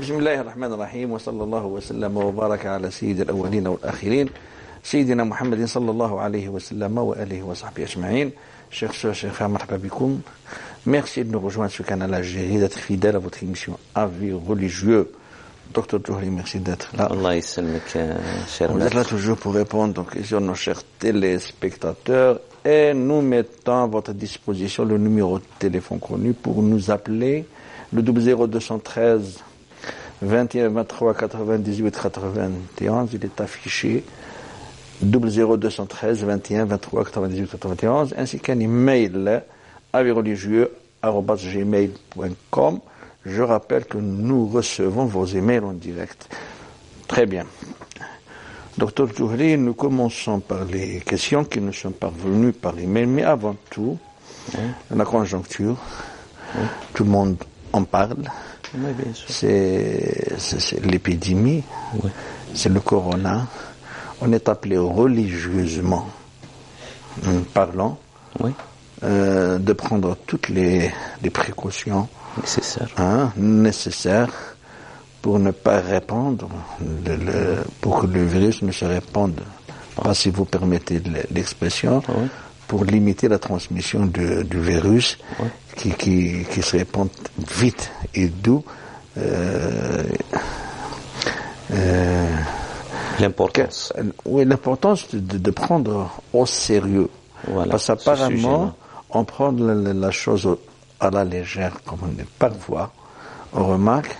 بسم الله الرحمن الرحيم وصلى الله وسلم وبارك على سيد الأولين والآخرين سيدنا محمد صلى الله عليه وسلم وآله وصحبه أجمعين. Chers soeurs, chers frères, marhaba bikoum. Merci de nous rejoindre sur le canal Algérie, d'être fidèle à votre émission Avis religieux. Docteur Djohri, merci d'être là. Allah yissalmik, cher Vous êtes là toujours pour répondre aux questions de nos chers téléspectateurs et nous mettons à votre disposition le numéro de téléphone connu pour nous appeler, le 0213 21 23 98 91. Il est affiché 00213 21 23 98 91, ainsi qu'un email avisreligieux@gmail.com. Je rappelle que nous recevons vos emails en direct. Très bien. Docteur Djohri, nous commençons par les questions qui nous sont parvenues par email, mais avant tout, la conjoncture, tout le monde en parle. Oui, bien sûr. C'est l'épidémie, c'est le corona. On est appelé religieusement parlant de prendre toutes les précautions nécessaires pour ne pas répandre, pour que le virus ne se répande pas, si vous permettez l'expression, pour limiter la transmission du virus qui se répand vite et d'où l'importance. L'importance de prendre au sérieux. Voilà, parce qu'apparemment, on prend la chose à la légère, comme on est parfois. On remarque,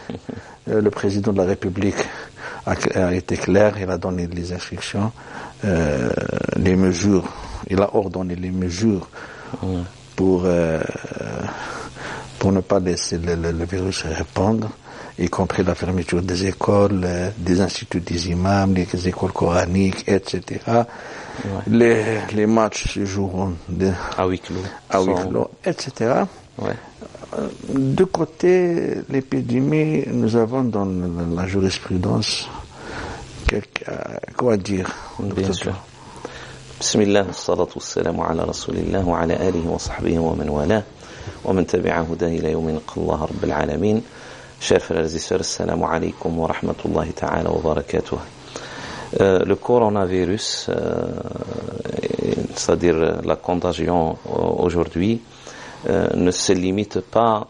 le président de la République a été clair, il a donné les instructions, les mesures, il a ordonné les mesures pour ne pas laisser le virus se répandre, y compris la fermeture des écoles, des instituts des imams, les écoles coraniques, etc. Les matchs se joueront à huis clos, etc. De côté l'épidémie, nous avons dans la jurisprudence quoi dire. Bien sûr. Bismillah, salatu wassalamu ala rasulillah wa ala alihi wa sahbihi wa man wala wa man tabi'a hudahu ila yawmin yalqallahu rabbil alamin. Chers frères et sœurs, assalamu alaikum wa rahmatullahi ta'ala wa barakatuh. Le coronavirus, c'est-à-dire la contagion aujourd'hui, ne se limite pas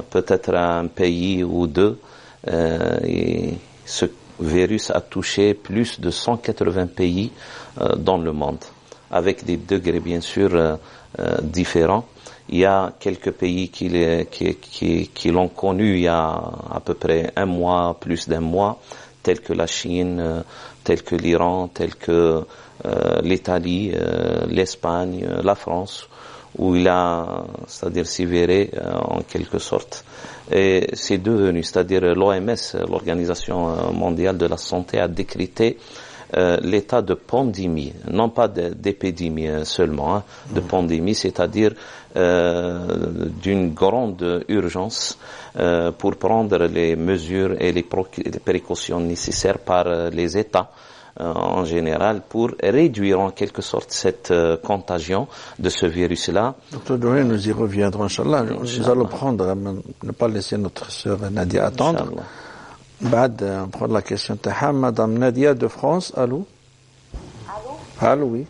peut-être à un pays ou deux. Et ce virus a touché plus de 180 pays dans le monde, avec des degrés bien sûr différents. Il y a quelques pays qui l'ont connu il y a à peu près un mois, plus d'un mois, tels que la Chine, tels que l'Iran, tels que l'Italie, l'Espagne, la France, où il a, c'est-à-dire sévéré en quelque sorte. Et c'est devenu, c'est-à-dire l'OMS, l'Organisation mondiale de la santé, a décrété l'état de pandémie, non pas d'épidémie seulement, de pandémie, c'est-à-dire d'une grande urgence pour prendre les mesures et les précautions nécessaires par les États en général pour réduire en quelque sorte cette contagion de ce virus-là. Docteur Djohri, nous y reviendrons, Inch'Allah. Nous allons prendre, ne pas laisser notre sœur Nadia attendre. On prend la question de Madame Nadia de France. Allô? Allô, oui.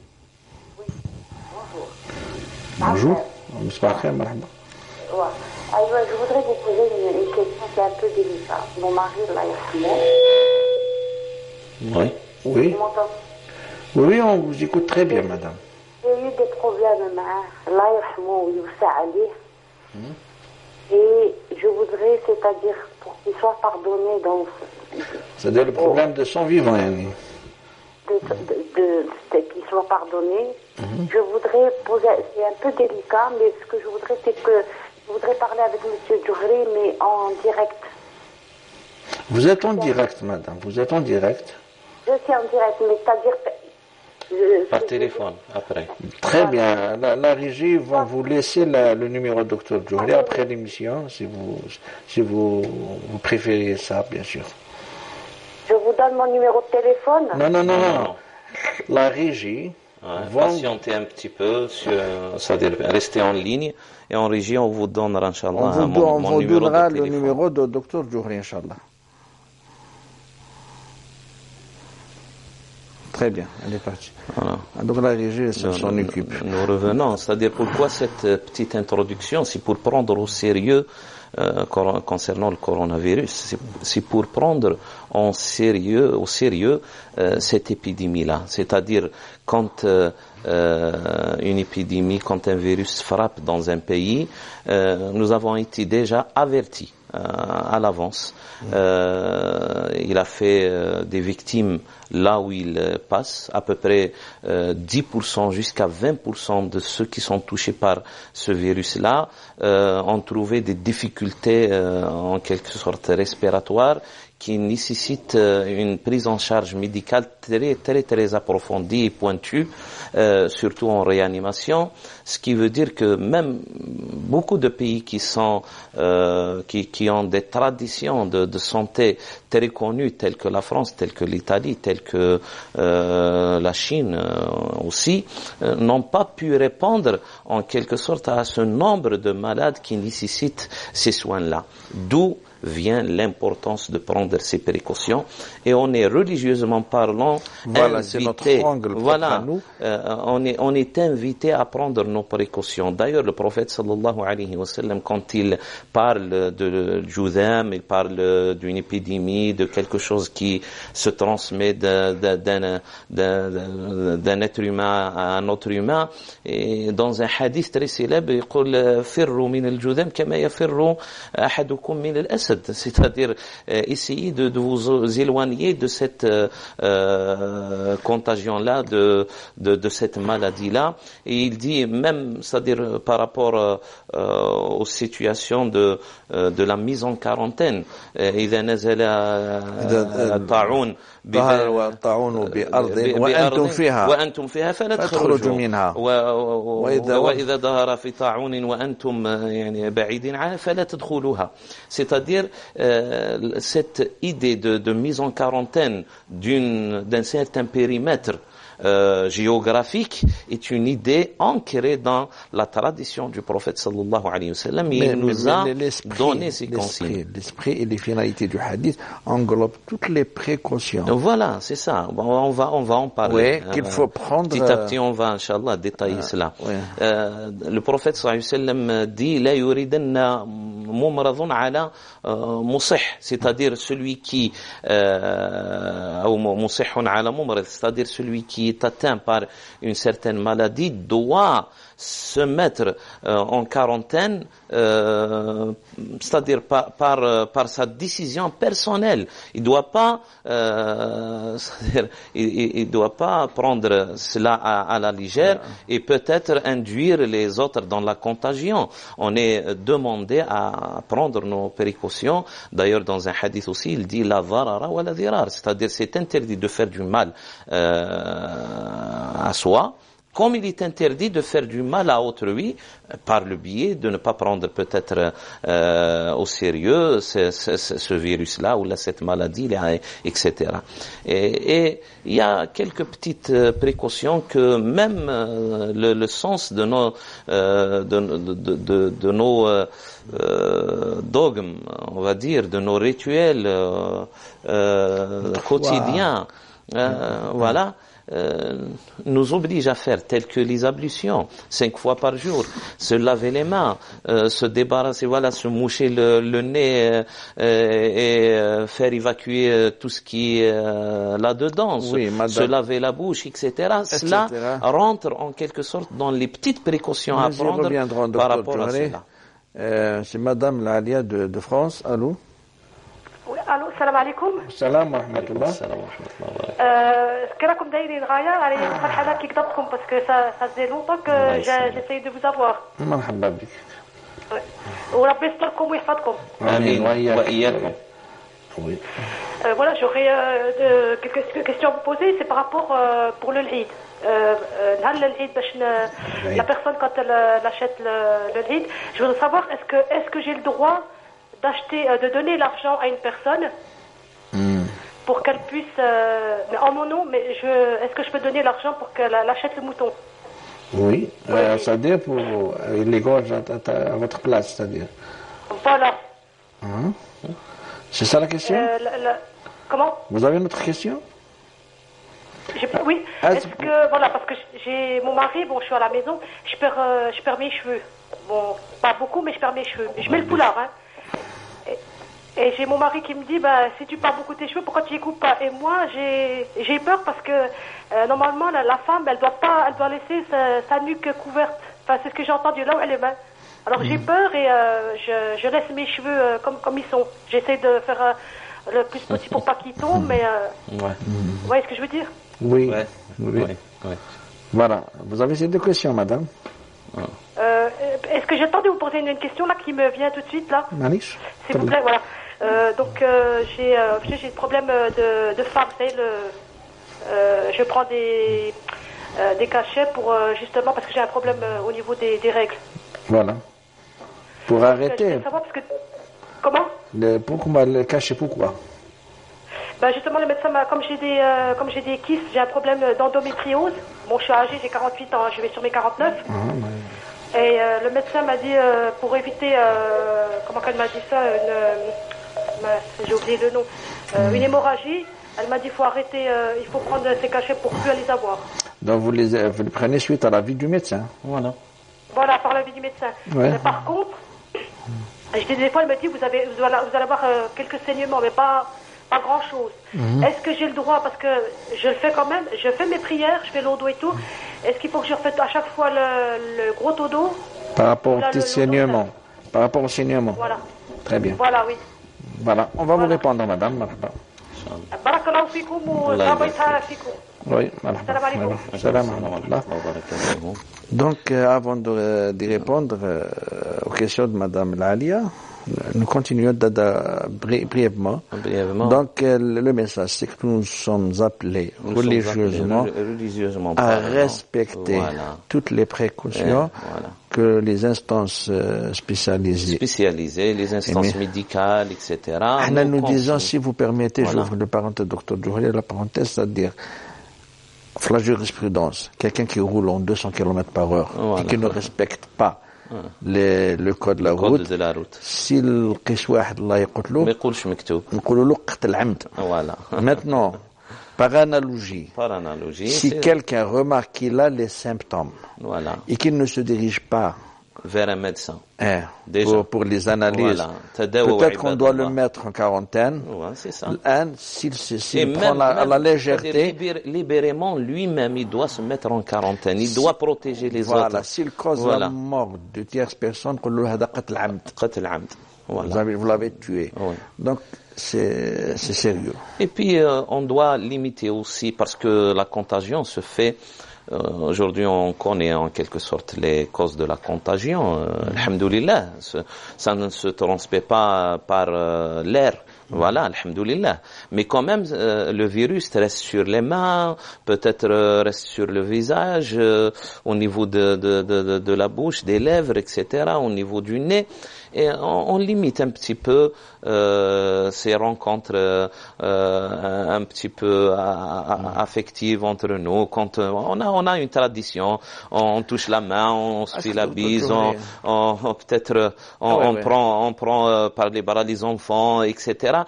Oui, bonjour. Bonjour. Je voudrais vous poser une question qui est un peu délicate. Mon mari, là, Oui. Oui. Oui, on vous écoute très bien, madame. J'ai eu des problèmes, là, et je voudrais, c'est-à-dire, pour qu'il soit pardonné, donc. C'est-à-dire le problème de son vivant, Yanni. Qu'il soit pardonné. Je voudrais poser, c'est un peu délicat, mais ce que je voudrais, c'est que je voudrais parler avec M. Djohri, mais en direct. Vous êtes en direct, madame, vous êtes en direct. Je suis en direct, mais c'est-à-dire. Par téléphone, après. Très bien. La régie va vous laisser le numéro de Dr Djohri après l'émission, si vous préférez ça, bien sûr. Je vous donne mon numéro de téléphone? Non. La régie Patientez un petit peu, c'est-à-dire restez en ligne et en régie, on vous donnera, Inch'Allah, on vous donnera le téléphone. numéro de Dr Djohri, Inch'Allah. Très bien, elle est partie. Voilà. Donc la régie s'en occupe. Nous revenons, c'est-à-dire pourquoi cette petite introduction, c'est pour prendre au sérieux concernant le coronavirus, c'est pour prendre au sérieux cette épidémie-là. C'est-à-dire quand une épidémie, quand un virus frappe dans un pays, nous avons été déjà avertis à l'avance. Il a fait des victimes là où il passe, à peu près 10% jusqu'à 20% de ceux qui sont touchés par ce virus-là ont trouvé des difficultés en quelque sorte respiratoires qui nécessitent une prise en charge médicale très approfondie et pointue, surtout en réanimation, ce qui veut dire que même beaucoup de pays qui ont des traditions de santé très connues, telles que la France, telles que l'Italie, telles que la Chine aussi, n'ont pas pu répondre en quelque sorte à ce nombre de malades qui nécessitent ces soins-là. D'où vient l'importance de prendre ces précautions, et on est religieusement parlant c'est notre angle à nous. On est invité à prendre nos précautions. D'ailleurs, le prophète sallallahu alayhi wa sallam, quand il parle de Judham, il parle d'une épidémie, de quelque chose qui se transmet d'un être humain à un autre humain, et dans un hadith très célèbre, il dit firru min al-judham kama yafirru ahadukum min al-asad, c'est-à-dire essayez de vous éloigner de cette contagion-là, de cette maladie-là. Et il dit même, c'est-à-dire par rapport aux situations de la mise en quarantaine, إذا نزل الطاعون بأرض وأنتم فيها فلا تخرجوا منها وإذا ظهر في طاعون وأنتم يعني بعيدين عنها فلا تدخلوها. C'est-à-dire cette idée de mise en quarantaine d'un certain périmètre géographique est une idée ancrée dans la tradition du prophète sallallahu alayhi wa sallam. Il nous a donné ces consignes. L'esprit et les finalités du hadith englobent toutes les précautions. Voilà, c'est ça. On va en parler. Oui, qu'il faut prendre. Petit à petit, on va, Inch'Allah, détailler cela. Le prophète sallallahu alayhi wa sallam dit la yuridanna mumradun ala musih, c'est-à-dire celui qui ou musihun ala mumrad, c'est-à-dire celui qui est atteint par une certaine maladie doit se mettre en quarantaine, c'est-à-dire par sa décision personnelle. Il doit pas, c'est-à-dire, il doit pas prendre cela à la légère et peut-être induire les autres dans la contagion. On est demandé à prendre nos précautions. D'ailleurs, dans un hadith aussi, il dit la dharara wa la dirar, c'est-à-dire c'est interdit de faire du mal à soi, comme il est interdit de faire du mal à autrui par le biais de ne pas prendre peut-être au sérieux ce virus-là ou là, cette maladie-là, etc. Et il y a quelques petites précautions que même le sens de nos dogmes, on va dire, de nos rituels quotidiens, voilà, nous oblige à faire, telles que les ablutions 5 fois par jour, se laver les mains, se débarrasser, voilà, se moucher le nez et faire évacuer tout ce qui est là-dedans, se laver la bouche, etc. Cela rentre en quelque sorte dans les petites précautions à prendre par rapport à cela. C'est Madame Lalia de France. Allô? Oui, allô, salam alaikum. Salam wa rahmatullah. كراكم دايرين غاية أنا فرحانة كي قدرتكم باسكو ça faisait longtemps que j'essayais de vous avoir. مرحبا بك. وربي يستركم ويحفظكم. آمين وإياكم. Voilà, j'aurais quelques questions à vous poser, c'est par rapport pour le l'Eid. La personne quand elle achète le l'Eid, je voudrais savoir est-ce que j'ai le droit d'acheter, de donner l'argent à une personne pour qu'elle puisse, mais en mon nom, mais est-ce que je peux donner l'argent pour qu'elle achète le mouton? Oui, c'est-à-dire pour les gorges à votre place, c'est-à-dire. Voilà. Hein? C'est ça la question? Comment? Vous avez une autre question? Oui. Est-ce que, voilà, parce que j'ai mon mari, bon, je suis à la maison, je perds mes cheveux. Bon, pas beaucoup, mais je perds mes cheveux. Je mets le foulard, hein. Et j'ai mon mari qui me dit, bah, si tu perds beaucoup tes cheveux, pourquoi tu les coupes pas? Et moi, j'ai peur parce que, normalement, la femme, elle doit laisser sa nuque couverte. Enfin, c'est ce que j'ai entendu là où elle est main. Alors, j'ai peur et, je laisse mes cheveux, comme ils sont. J'essaie de faire, le plus possible pour pas qu'ils tombent, mais, Ouais. Vous voyez ce que je veux dire? Oui. Ouais. Oui. Ouais. Ouais. Voilà. Vous avez ces deux questions, madame? Est-ce que j'ai entendu vous poser une question là qui me vient tout de suite là? Manish? S'il vous plaît, voilà. Donc j'ai des problèmes de femme, vous savez, je prends des cachets pour justement parce que j'ai un problème au niveau des règles. Voilà. Pour arrêter. Je voulais savoir parce que comment? Pourquoi le cacher? Pourquoi? Ben justement le médecin comme j'ai des kystes, j'ai un problème d'endométriose. Bon, je suis âgée, j'ai 48 ans, je vais sur mes 49. Et le médecin m'a dit pour éviter comment qu'elle m'a dit ça, j'ai oublié le nom, une hémorragie. Elle m'a dit faut arrêter, il faut prendre ces cachets pour plus les avoir. Donc vous les prenez suite à l'avis du médecin. Voilà, par l'avis du médecin. Ouais. Mais par contre, des fois elle me dit vous allez avoir quelques saignements, mais pas grand chose. Est-ce que j'ai le droit, parce que je le fais quand même, je fais mes prières, je fais l'odo et tout, est-ce qu'il faut que je refais à chaque fois le gros todo? Par rapport au saignement. Par rapport au saignement. Voilà. Très bien. Voilà, oui. Voilà, on va vous répondre, madame. Barakallahu fikum wa sabayta fikum. Oui, salam alaikum. Donc, avant d'y répondre aux questions de madame Lalia, nous continuons brièvement. Donc, le message, c'est que nous sommes appelés religieusement à respecter toutes les précautions que les instances spécialisées, les instances médicales, etc. Nous disons, si vous permettez, j'ouvre le parenthèse, docteur Djouri, la parenthèse, c'est-à-dire, la jurisprudence, quelqu'un qui roule en 200 km/h et qui ne respecte pas le code de la route, si le قيس واحد الله يقتلو ما يقولش مكتوب نقولوا له قتل عمد. Maintenant, par analogie, si quelqu'un remarque qu'il a les symptômes et qu'il ne se dirige pas vers un médecin pour les analyses, peut-être qu'on doit le mettre en quarantaine. S'il prend la légèreté, libérément lui-même il doit se mettre en quarantaine, il doit protéger les autres. S'il cause la mort de tierces personnes, vous l'avez tué. Donc c'est sérieux. Et puis on doit limiter aussi, parce que la contagion se fait. Aujourd'hui, on connaît en quelque sorte les causes de la contagion. Alhamdoulilah, ça ne se transmet pas par l'air. Voilà, alhamdoulilah. Mais quand même, le virus reste sur les mains, peut-être reste sur le visage, au niveau de la bouche, des lèvres, etc., au niveau du nez. Et on limite un petit peu ces rencontres un petit peu affectives entre nous. Quand on a une tradition, on touche la main, on se fait la bise, peut-être on prend par les bras les enfants, etc.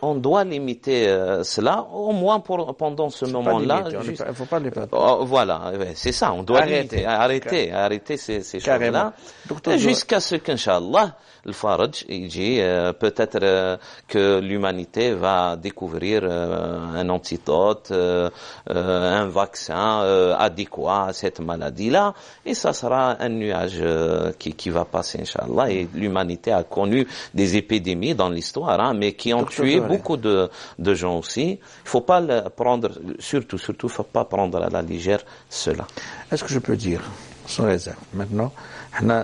On doit limiter cela, au moins pendant ce moment-là. Il ne faut pas les perdre. Voilà, c'est ça. On doit arrêter ces choses-là, jusqu'à ce qu'Inch'Allah le Faraj, peut-être que l'humanité va découvrir un antidote, un vaccin adéquat à cette maladie-là, et ça sera un nuage qui va passer, Inch'Allah. Et l'humanité a connu des épidémies dans l'histoire, mais qui ont tué beaucoup de gens aussi. Il faut pas le prendre, surtout, faut pas prendre à la légère cela. Est-ce que je peux dire, sans réserve, maintenant,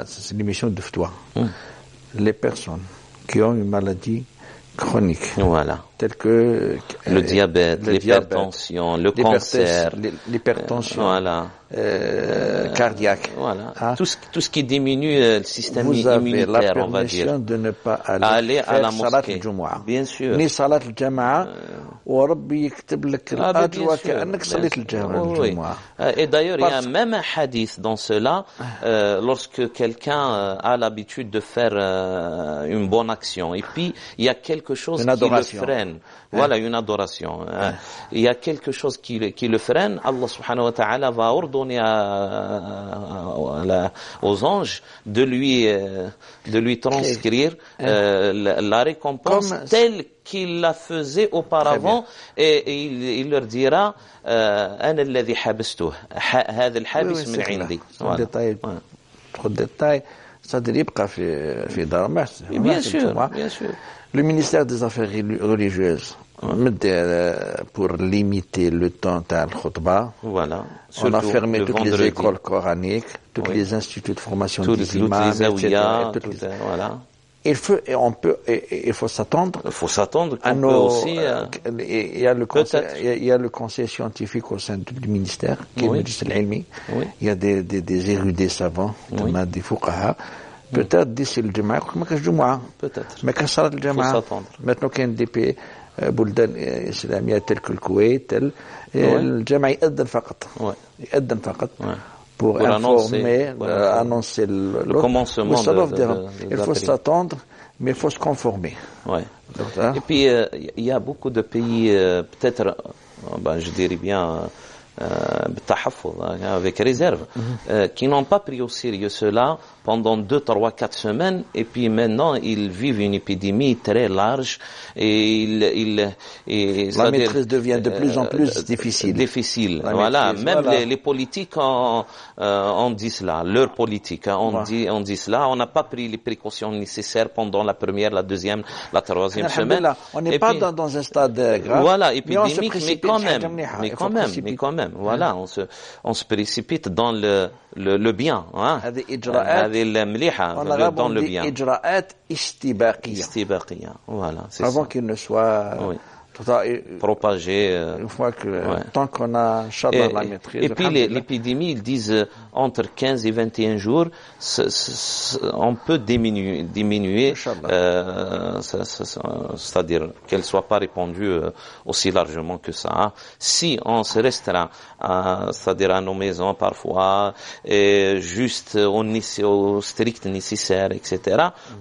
c'est l'émission de Ftoua. Les personnes qui ont une maladie chronique. Voilà. tels que le diabète, l'hypertension, le cancer, l'hypertension voilà. Cardiaque. Voilà. Hein? Tout ce qui diminue le système immunitaire, on va dire. Vous avez la permission de ne pas aller à la salat mosquée. al-Jumu'ah. Bien sûr. ni salat al-Jama'a وربي يكتب لك الأجر وكأنك صليت الجمعة. Et d'ailleurs, il y a même un hadith dans cela, lorsque quelqu'un a l'habitude de faire une bonne action, et puis il y a quelque chose qui le freine. Voilà, une adoration. Il y a quelque chose qui le freine. Allah subhanahu wa ta'ala va ordonner aux anges de lui transcrire la récompense telle qu'il la faisait auparavant, et il leur dira أنا الذي حبسته هذا الحابس من عندي. trop de détails, c'est-à-dire يبقى في دار bien sûr. Le ministère des Affaires religieuses pour limiter le temps de la khutbah. Voilà. On a fermé toutes les écoles coraniques, tous les instituts de formation des imams, etc. Voilà. Il faut s'attendre. Il faut s'attendre qu'on peut aussi. Il y a le conseil scientifique au sein du ministère, qui est le Majlis al-Ilmi. Il y a des érudits savants, des fuqaha. Peut-être d'ici le Jama'a, peut-être. Mais quand ça le Jama'a, maintenant qu'il y a des pays, بلدان إسلامية تلك الكويت الجامع يأذن فقط pour informer, annoncer le commencement il faut s'attendre, mais il faut se conformer. Et puis il y a beaucoup de pays, peut-être, je dirais bien avec réserve, qui n'ont pas pris au sérieux cela pendant 2, 3, 4 semaines, et puis maintenant ils vivent une épidémie très large, et la maîtrise devient de plus en plus difficile. Voilà, même les politiques ont dit cela, leurs politiques ont dit cela. On n'a pas pris les précautions nécessaires pendant la première, la deuxième, la troisième semaine. On n'est pas dans un stade grave. Voilà, épidémique, mais quand même. Voilà, on se précipite dans le bien, hein. Dans le bien. Voilà, c'est avant qu'il ne soit propagé. Une fois que, tant qu'on a, Inch'Allah, la maîtrise. Et puis l'épidémie, ils disent entre 15 et 21 jours, on peut diminuer, c'est-à-dire qu'elle soit pas répandue aussi largement que ça. Hein. Si on se restreint, c'est-à-dire à nos maisons parfois, et juste au strict nécessaire, etc.,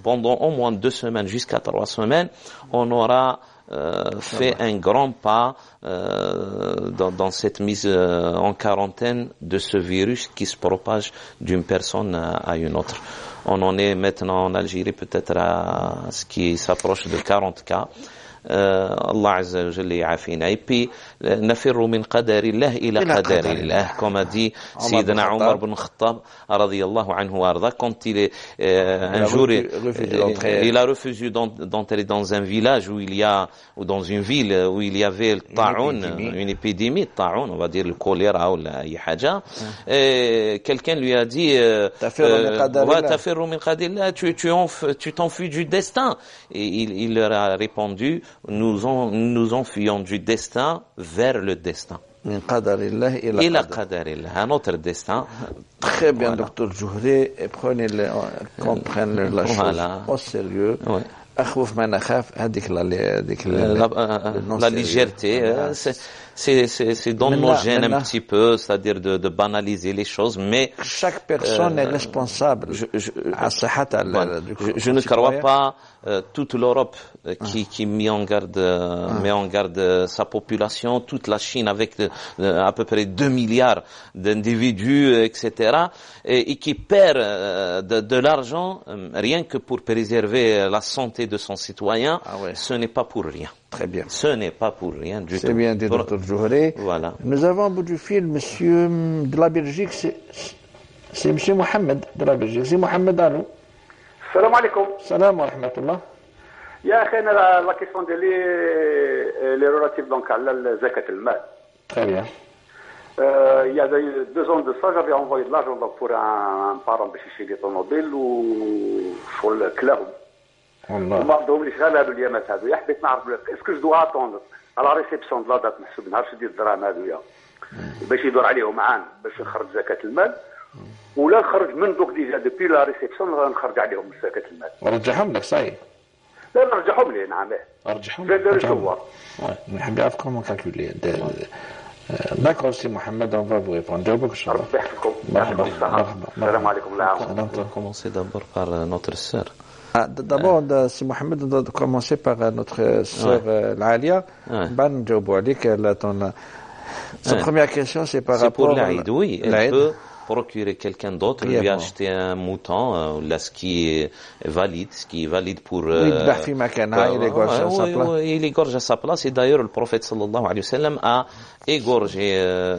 pendant au moins 2 semaines jusqu'à 3 semaines, on aura fait un grand pas dans cette mise en quarantaine de ce virus qui se propage d'une personne à une autre. On en est maintenant en Algérie peut-être à ce qui s'approche de 40 cas. Allah Azza wa Jalla ya'afina. Et puis, نفر من قدر الله إلى قدر الله, comme a dit Sayyidina Omar ibn Khattab, radiyallahu anhu warda, quand un jour, il a refusé d'entrer dans un village ou dans une ville où il y avait le ta'oun, une épidémie, ta'oun, on va dire le choléra ou la haja, et quelqu'un lui a dit, تفر من قدر الله, tu t'enfuis du destin. Et il leur a répondu, nous enfuyons du destin vers le destin. من قدر الله إلى قدر الله, un autre destin. Très bien, docteur Jouhri, comprenez la chose au sérieux. أخوف ما نخاف هذيك la légèreté, c'est dans nos gènes un petit peu, c'est-à-dire de banaliser les choses, mais chaque personne est responsable. Je ne crois pas toute l'Europe qui met en garde sa population, toute la Chine avec à peu près 2 milliards d'individus, etc., et qui perd de l'argent rien que pour préserver la santé de son citoyen. Ce n'est pas pour rien. Très bien. Ce n'est pas pour rien du tout. C'est bien dit, docteur Jouhri. Voilà. Nous avons au bout du fil monsieur de la Belgique, c'est monsieur Mohamed de la Belgique. C'est Mohamed Alou. Salam alaikum. Salam wa rahmatullah. يا أخي أنا la question les relative donc à la zakat al-mal. Très bien. Il y a 2 ans de ça, j'avais envoyé de l'argent pour un parent de chez des automobiles ou pour le club. وما عندهمش غير هادو اليامات هادو. حبيت نعرف اسكو جو دو اتوندر على ريسيبسيون دو لا دات نحسب نهار شدي الدراهم هادويا باش يدور عليهم عام باش نخرج زكاة المال، ولا نخرج من دوك ديجا دوبي لا ريسيبسيون نخرج عليهم زكاة المال. ورجعهم لك صاي؟ لا نرجعهم لي نعم. ارجعهم لك. نحب نعرف كومون كالكولي. D'accord, c'est Mohamed, on va vous répondre. ربي يحفظكم. مرحبا. السلام عليكم. On va commencer d'abord par notre sœur. D'abord, c'est Mohamed, on doit commencer par notre sœur Lalia. Sa première question, c'est par rapport à l'Aïd. Oui, elle peut procurer quelqu'un d'autre, lui acheter un mouton, là, ce qui est valide pour... il égorge à sa place. Et d'ailleurs, le prophète sallallahu alayhi wa sallam a égorgé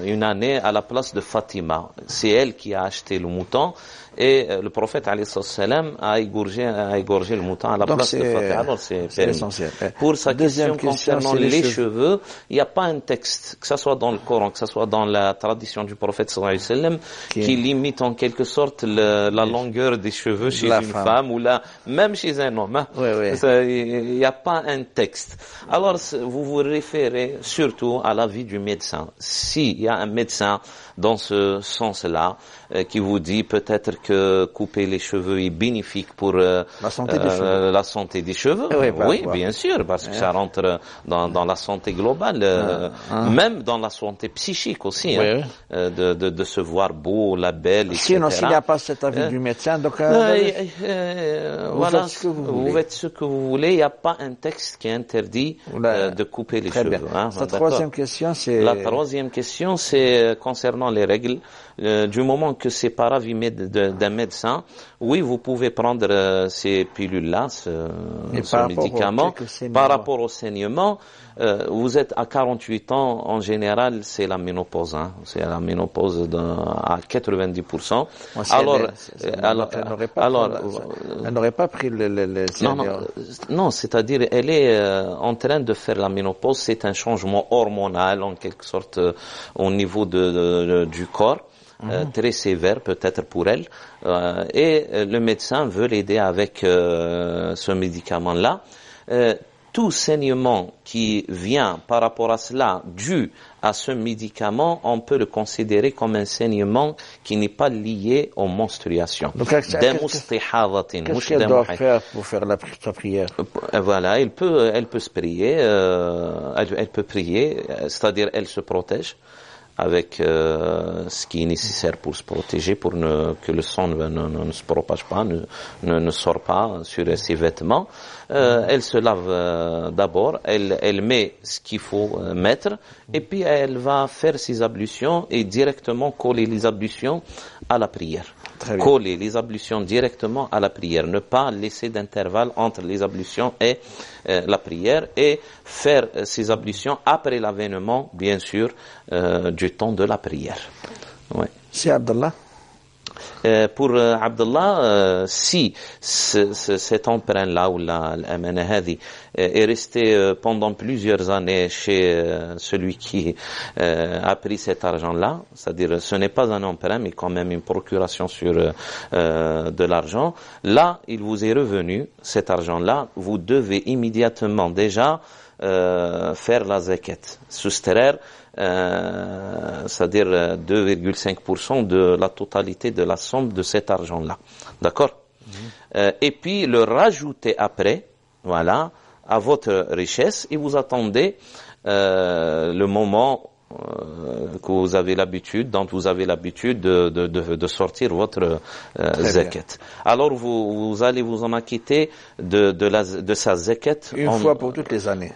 une année à la place de Fatima. C'est elle qui a acheté le mouton. Et le prophète alayhi salam a égorgé le mouton à la place de Fatima. Alors c'est essentiel. Pour sa question concernant les cheveux, il n'y a pas un texte, que ce soit dans le Coran, que ce soit dans la tradition du prophète sallallahu alayhi wa sallam, qui limite en quelque sorte la longueur des cheveux chez une femme ou même chez un homme. Il n'y a pas un texte. Alors vous vous référez surtout à l'avis du médecin. S'il y a un médecin dans ce sens-là, qui vous dit peut-être que couper les cheveux est bénéfique pour la santé des cheveux. Oui, bien sûr, parce que ça rentre dans la santé globale, même dans la santé psychique aussi, de se voir beau, la belle, etc. Sinon, s'il n'y a pas cet avis du médecin, donc voilà, vous faites ce que vous voulez. Il n'y a pas un texte qui interdit de couper les cheveux. La troisième question, c'est concernant les règles. Du moment que c'est par avis d'un médecin, oui, vous pouvez prendre ces pilules-là, ce médicament. Par rapport au saignement, vous êtes à 48 ans, en général, c'est la ménopause. C'est la ménopause à 90%. Elle n'aurait pas pris le non, c'est-à-dire, elle est en train de faire la ménopause. C'est un changement hormonal, en quelque sorte, au niveau du corps. Très sévère peut-être pour elle, et le médecin veut l'aider avec ce médicament-là. Tout saignement qui vient par rapport à cela dû à ce médicament, on peut le considérer comme un saignement qui n'est pas lié aux menstruations. Qu'est-ce qu'elle doit faire pour faire sa prière? Voilà, elle peut se prier, elle peut prier, c'est-à-dire elle se protège avec ce qui est nécessaire pour se protéger, pour que le sang ne se propage pas, ne sort pas sur ses vêtements. Elle se lave d'abord, elle met ce qu'il faut mettre, et puis elle va faire ses ablutions et directement coller les ablutions à la prière. Coller les ablutions directement à la prière, ne pas laisser d'intervalle entre les ablutions et la prière, et faire ces ablutions après l'avènement, bien sûr, du temps de la prière. Ouais. C'est Abdallah. Pour Abdallah, si cet emprunt-là ou l'amana hadi est resté pendant plusieurs années chez celui qui a pris cet argent-là, c'est-à-dire ce n'est pas un emprunt mais quand même une procuration sur de l'argent, là il vous est revenu cet argent-là, vous devez immédiatement déjà faire la zakat, soustraire c'est-à-dire 2,5% de la totalité de la somme de cet argent-là. D'accord? Et puis le rajouter après, voilà, à votre richesse, et vous attendez le moment que vous avez l'habitude, dont vous avez l'habitude de sortir votre zakat. Alors vous allez vous en acquitter de sa zakat une fois pour toutes les années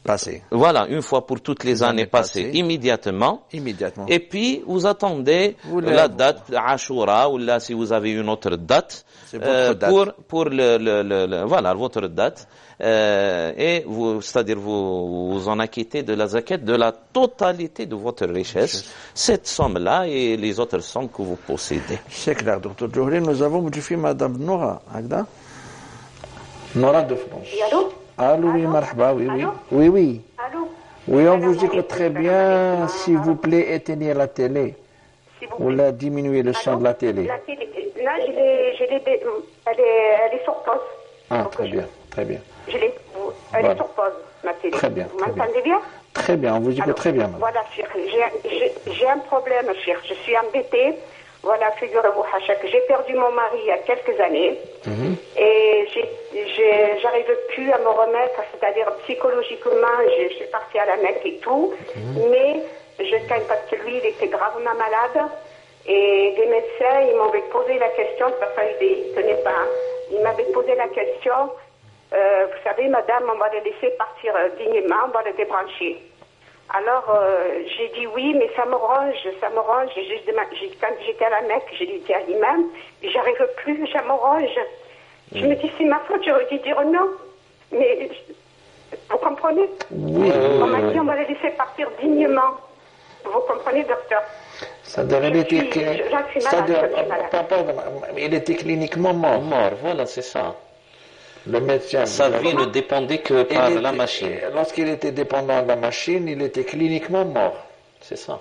passées. Voilà, une fois pour toutes les années passées, immédiatement. Et puis vous attendez la date Ashura, ou là si vous avez une autre date, pour voilà votre date. Et vous, c'est-à-dire vous en acquittez de la zakat de la totalité de votre richesse, cette somme-là et les autres sommes que vous possédez. C'est clair, docteur Djohri. Nous avons modifié Madame Nora, Agda. Nora de France. Allô? Allô, oui, marhaba, oui. Allô? Oui, on vous écoute très bien. S'il vous plaît, éteignez la télé. Ou là, diminuez le son de la télé. La télé, là, elle est sur pause. Ah, très bien, très bien. Elle est sur pause, ma télé. Très bien. Vous m'entendez bien? Très bien, on vous écoute très bien, madame. Voilà, Cheikh, j'ai un problème, Cheikh. Je suis embêtée. Voilà, figurez-vous, Hachak, j'ai perdu mon mari il y a quelques années. Et j'arrive plus à me remettre, c'est-à-dire psychologiquement, je suis partie à la Mecque et tout. Mais je tiens parce que lui, il était gravement malade. Et des médecins, ils m'avaient posé la question, de toute façon, ils ne tenaient pas. Ils m'avaient posé la question, vous savez, madame, on va le laisser partir dignement, on va le débrancher. Alors, j'ai dit oui, mais ça me ronge. Quand j'étais à la Mecque, j'ai dit à l'imam, j'arrive plus, ça me ronge. Je me dis, c'est ma faute, j'aurais dû dire non. Mais, vous comprenez? Oui. On m'a dit, on va le laisser partir dignement. Vous comprenez, docteur? C'est-à-dire, il était cliniquement mort. Voilà, c'est ça. Le médecin. Sa vie ne dépendait que par la machine. Lorsqu'il était dépendant de la machine, il était cliniquement mort. C'est ça.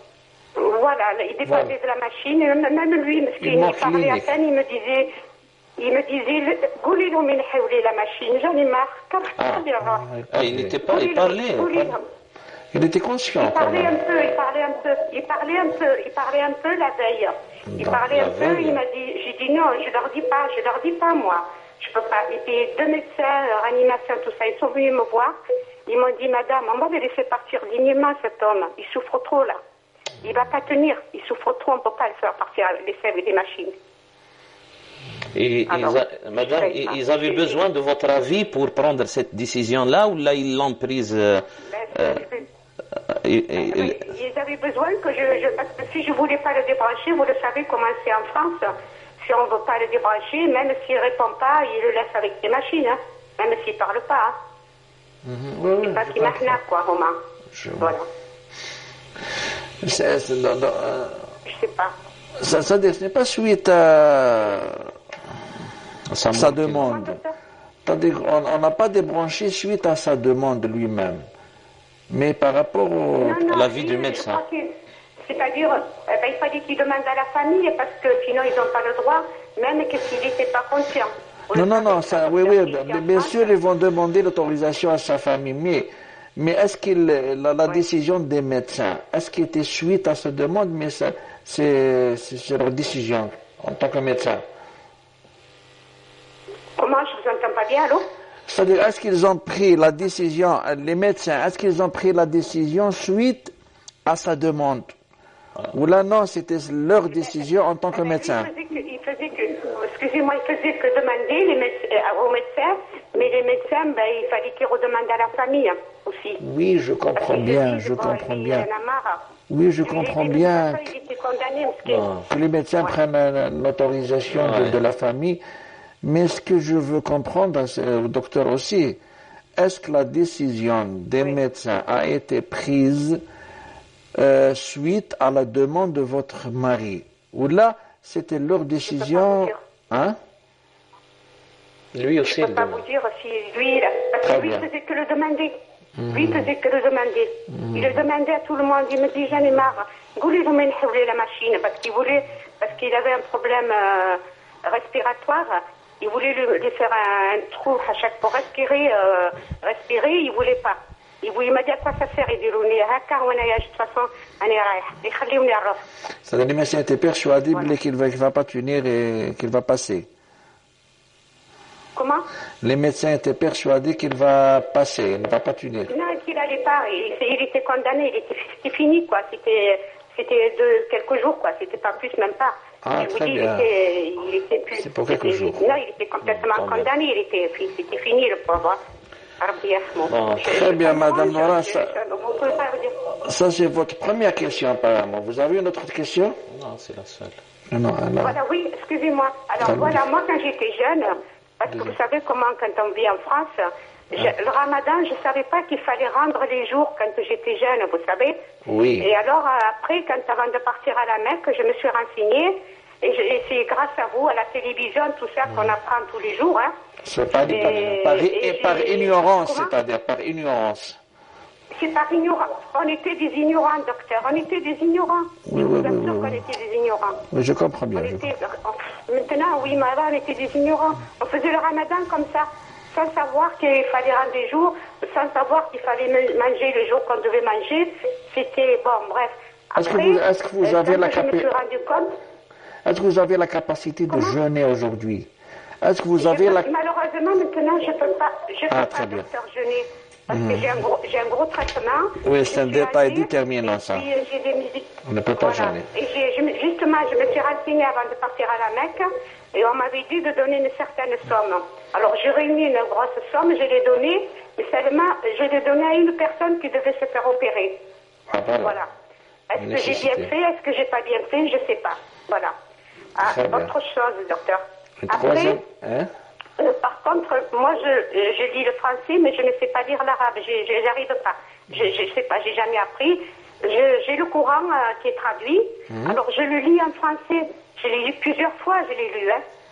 Voilà, il dépendait de la machine. Même lui, parce qu'il me parlait à peine, il me disait, Goulilou min hawli la machine, j'en ai marre. Il n'était pas, il parlait. Il était conscient. Il parlait un peu la veille. Il parlait un peu, il m'a dit, j'ai dit non, je leur dis pas moi. Je peux pas. Et puis deux médecins, réanimation, tout ça, ils sont venus me voir. Ils m'ont dit, madame, on va le laisser partir dignement cet homme. Il souffre trop là. Il va pas tenir. Il souffre trop, on peut pas le faire partir, laisser avec des machines. Et madame, ils avaient besoin de votre avis pour prendre cette décision-là ou là ils l'ont prise ils avaient besoin que parce que si je voulais pas le débrancher, vous le savez comment c'est en France. Si on ne veut pas le débrancher, même s'il ne répond pas, il le laisse avec des machines, hein, même s'il ne parle pas. C'est pas qu'il m'arnaque, quoi, Romain. Voilà. Je sais pas. Ça ce n'est pas suite à sa demande. On n'a pas débranché suite à sa demande lui-même. Mais par rapport à l'avis du médecin. C'est-à-dire, il fallait qu'il demande à la famille, parce que sinon ils n'ont pas le droit, même que s'il n'était pas conscient. Non, ça, oui, bien sûr, ils vont demander l'autorisation à sa famille, mais est-ce que la décision des médecins, est-ce qu'elle était suite à cette demande, mais c'est leur décision en tant que médecin? Comment? Je vous entends pas bien, allô? C'est-à-dire, est-ce qu'ils ont pris la décision, les médecins, est-ce qu'ils ont pris la décision suite à sa demande? Ou là, non, c'était leur décision en tant que médecin. Il faisait que demander aux médecins, mais les médecins, il fallait qu'ils redemandent à la famille aussi. Oui, je comprends bien, Oui, je comprends bien que les médecins prennent l'autorisation de la famille, mais ce que je veux comprendre, le docteur aussi, est-ce que la décision des médecins a été prise suite à la demande de votre mari? Ou là, c'était leur décision? Hein? Lui aussi. Je ne peux pas vous dire si lui, parce que lui faisait que le demander. Lui faisait que le demander. Il le demandait à tout le monde. Il me dit, j'en ai marre. Goulez vous m'enlevez la machine parce qu'il avait un problème respiratoire. Il voulait lui faire un trou à chaque pour respirer, il voulait pas. Il m'a dit à quoi ça sert? Il dit, de toute façon, c'est-à-dire les médecins étaient persuadés qu'il ne va pas tenir et qu'il va passer. Comment? Les médecins étaient persuadés qu'il va passer, il ne va pas tenir. Non, qu'il n'allait pas. Il était condamné, c'était fini, quoi. C'était de quelques jours, quoi. C'était pas plus, même pas. Ah, très bien. Il était plus. C'est pour quelques jours. Non, il était complètement condamné. C'était fini, le pauvre. Très bien, Madame Nora. Ça, c'est votre première question, apparemment. Vous avez une autre question? Non, c'est la seule. Non, alors... Voilà, oui, excusez-moi. Alors, voilà, moi, quand j'étais jeune, parce que vous savez comment, quand on vit en France, le ramadan, je ne savais pas qu'il fallait rendre les jours quand j'étais jeune, vous savez. Oui. Et alors, après, avant de partir à la Mecque, je me suis renseignée. Et c'est grâce à vous, à la télévision, tout ça, qu'on apprend tous les jours. Hein. C'est par ignorance, c'est-à-dire par ignorance. C'est par ignorance. On était des ignorants, docteur. On était des ignorants. Oui. Bien sûr qu'on était des ignorants. Oui, je comprends bien. Maintenant, oui, mais avant, on était des ignorants. On faisait le ramadan comme ça. sans savoir qu'il fallait rendre des jours, sans savoir qu'il fallait manger le jour qu'on devait manger. C'était bon, bref. Après, est-ce que vous avez la je me suis rendu compte. Est-ce que vous avez la capacité de jeûner aujourd'hui? Est-ce que vous avez Malheureusement, maintenant, je ne peux pas, docteur, jeûner. Parce que j'ai un gros traitement. Oui, c'est un détail déterminant, ça. J'ai des musiques. On ne peut pas jeûner. Et justement, je me suis renseignée avant de partir à la Mecque, et on m'avait dit de donner une certaine somme. Alors, j'ai réuni une grosse somme, je l'ai donnée, mais seulement, je l'ai donnée à une personne qui devait se faire opérer. Voilà. Est-ce que j'ai bien fait? Est-ce que j'ai pas bien fait? Je ne sais pas. Voilà. Autre chose, docteur. Après, par contre, moi, je lis le français, mais je ne sais pas lire l'arabe. Je n'arrive pas. Je ne sais pas, j'ai jamais appris. J'ai le Coran qui est traduit. Alors, je le lis en français. Je l'ai lu plusieurs fois, je l'ai lu,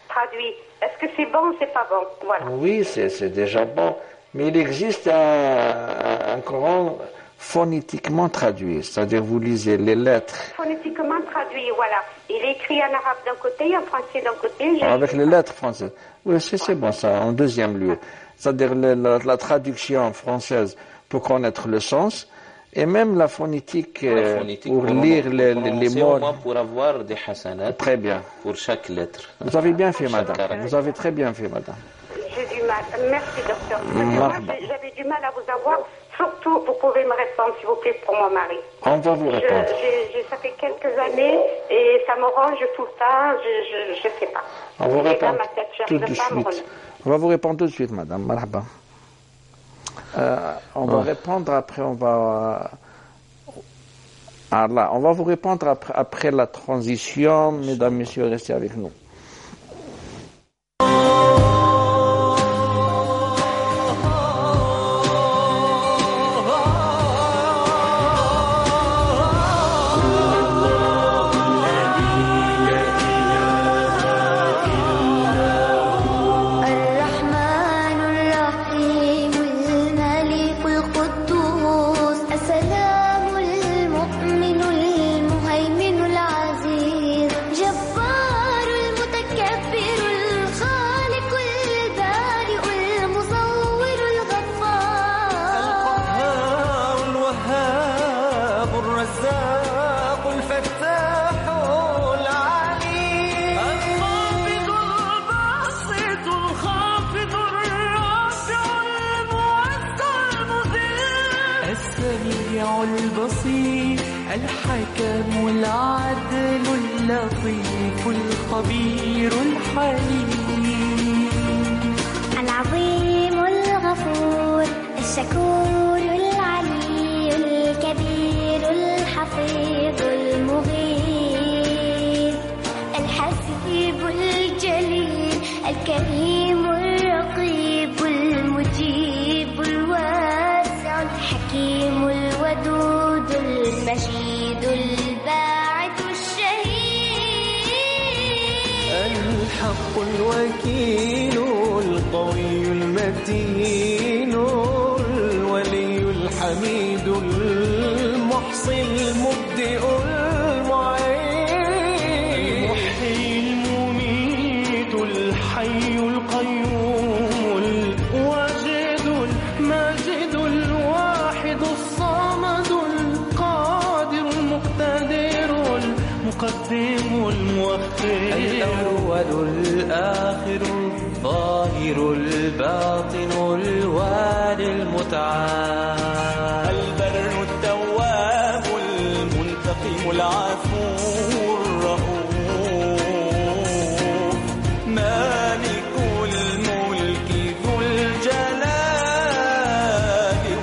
traduit. Est-ce que c'est bon ou c'est pas bon? Voilà. Oui, c'est déjà bon. Mais il existe un Coran phonétiquement traduit, c'est-à-dire vous lisez les lettres. Phonétiquement traduit, voilà. Il est écrit en arabe d'un côté, en français d'un côté. Avec les lettres françaises. Oui, c'est bon ça, en deuxième lieu. C'est-à-dire la traduction française pour connaître le sens, et même la phonétique, pour lire les mots. Au moins pour avoir des hasanat. Très bien. Pour chaque lettre. Vous avez bien fait, madame. Vous avez très bien fait, madame. J'ai du mal. Merci, docteur. Moi, j'avais du mal à vous avoir. Surtout, vous pouvez me répondre, s'il vous plaît, pour mon mari. On va vous répondre. Ça fait quelques années et ça me ronge tout le temps. Je ne sais pas. On vous répond tout de suite. On va vous répondre tout de suite, madame. Marhaba. On va répondre après, on va vous répondre après la transition. Mesdames, messieurs, restez avec nous. الحكم العدل اللطيف الخبير الحليم العظيم الغفور الشكور العلي الكبير الحفيظ المغيث الحسيب الجليل الكريم الرقيب المجيب الواسع الحكيم الودود المجيد الباعث الشهيد الحق الوكيل القوي المتين الولي الحميد المحصي المبدئ المعين المحيي المميت الحي القيوم الواجد الماجد الواحد الصمد القادر المقتدر المقدم المؤخر الأول الآخر الظاهر الباطن الوالي المتعال البر التواب المنتقم العفو الرؤوف مالك الملك ذو الجلال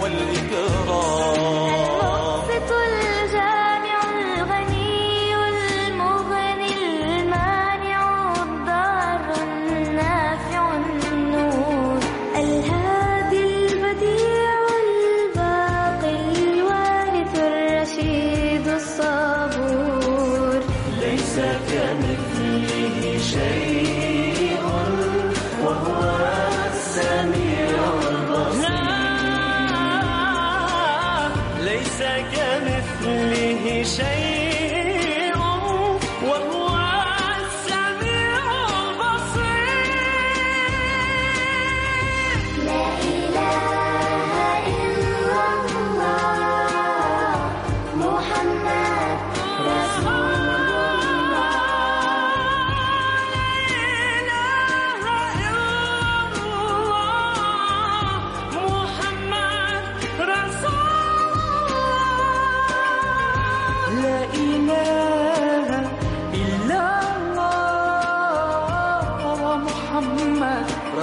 والإكرام المقسط الجامع الغني المغني المانع الضار النافع النور الهادي البديع الباقي الوارث الرشيد الصبور ليس كمثله شيء وهو السميع البصير ليس كمثله شيء وهو السميع البصير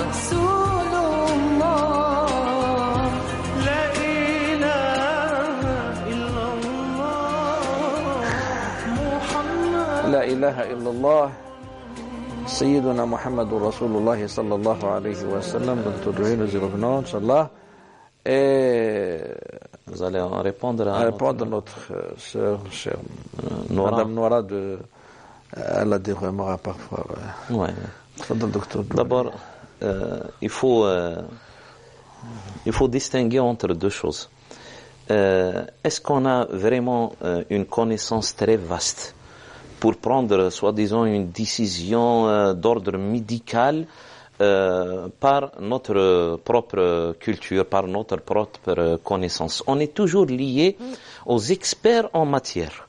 رسول الله لا إله إلا الله محمد لا إله إلا الله سيدنا محمد رسول الله صلى الله عليه وسلم. Donc nous revenons, Inch'Allah. Et vous allez répondre à notre sœur, chère Madame Noura, elle a des remarques parfois. Ouais. Docteur. D'abord, il faut distinguer entre deux choses. Est-ce qu'on a vraiment une connaissance très vaste pour prendre, soi-disant, une décision d'ordre médical par notre propre culture, par notre propre connaissance? On est toujours lié aux experts en matière.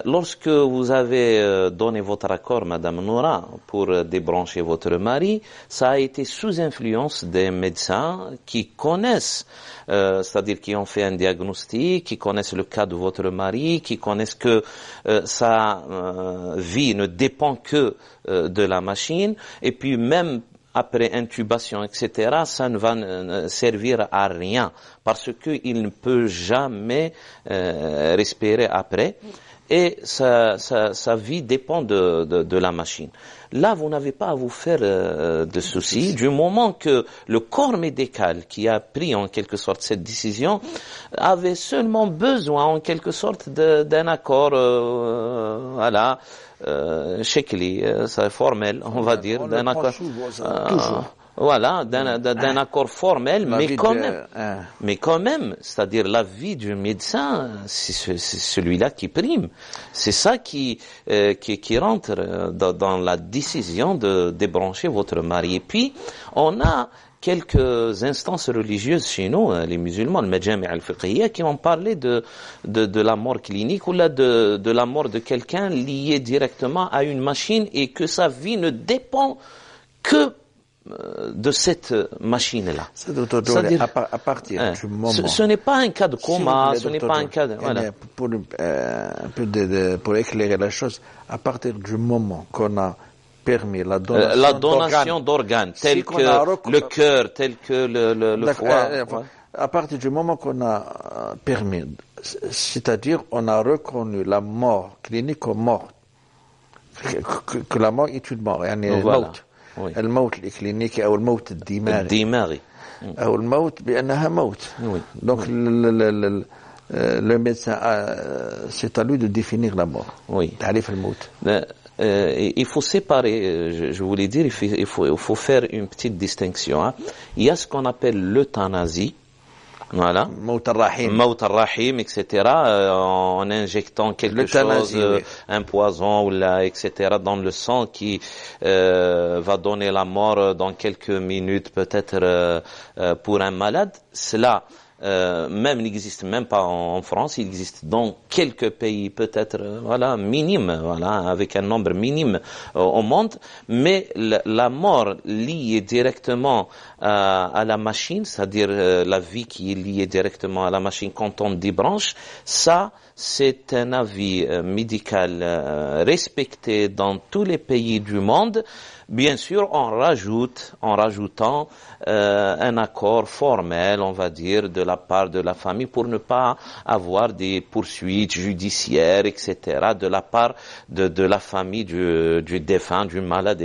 Lorsque vous avez donné votre accord, Madame Noura, pour débrancher votre mari, ça a été sous influence des médecins qui connaissent, c'est-à-dire qui ont fait un diagnostic, qui connaissent le cas de votre mari, qui connaissent que sa vie ne dépend que de la machine, et puis même après intubation, etc., ça ne va servir à rien, parce qu'il ne peut jamais respirer après. Et sa vie dépend de la machine. Là, vous n'avez pas à vous faire de soucis, du moment que le corps médical qui a pris en quelque sorte cette décision avait seulement besoin en quelque sorte d'un accord, voilà, shekli, c'est formel, on va dire, d'un accord. Voilà, d'un accord formel, mais quand même, c'est-à-dire la vie du médecin, c'est celui-là qui prime. C'est ça qui rentre dans la décision de débrancher votre mari. Et puis, on a quelques instances religieuses chez nous, les musulmans, le Majami' al-Fiqhiyya, qui ont parlé de la mort clinique ou là de la mort de quelqu'un lié directement à une machine et que sa vie ne dépend que de cette machine-là. C'est-à-dire, à partir du moment... Ce n'est pas un cas de coma, ce n'est pas un cas de... Voilà. Pour éclairer la chose, à partir du moment qu'on a permis la donation d'organes, tels que le cœur, tel que le foie... À partir du moment qu'on a permis, c'est-à-dire on a reconnu la mort clinique comme mort, que la mort est une mort, voilà. الموت الإكلينيكي أو الموت الدماغي أو الموت بأنها موت. Donc le médecin c'est à lui de définir la mort. تعريف الموت. Il faut séparer, je voulais dire, il faut faire une petite distinction. Hein. Il y a ce qu'on appelle l'euthanasie. Voilà. Maut al-Rahim, etc. En injectant quelque chose, un poison ou là, etc. dans le sang qui va donner la mort dans quelques minutes, peut-être pour un malade. Cela même n'existe même pas en France, il existe dans quelques pays peut-être voilà minimes, voilà avec un nombre minime au monde, mais la mort liée directement à la machine, c'est-à-dire la vie qui est liée directement à la machine quand on débranche, ça c'est un avis médical respecté dans tous les pays du monde. Bien sûr, en rajoutant un accord formel, on va dire, de la part de la famille pour ne pas avoir des poursuites judiciaires, etc., de la part de la famille du défunt, du malade.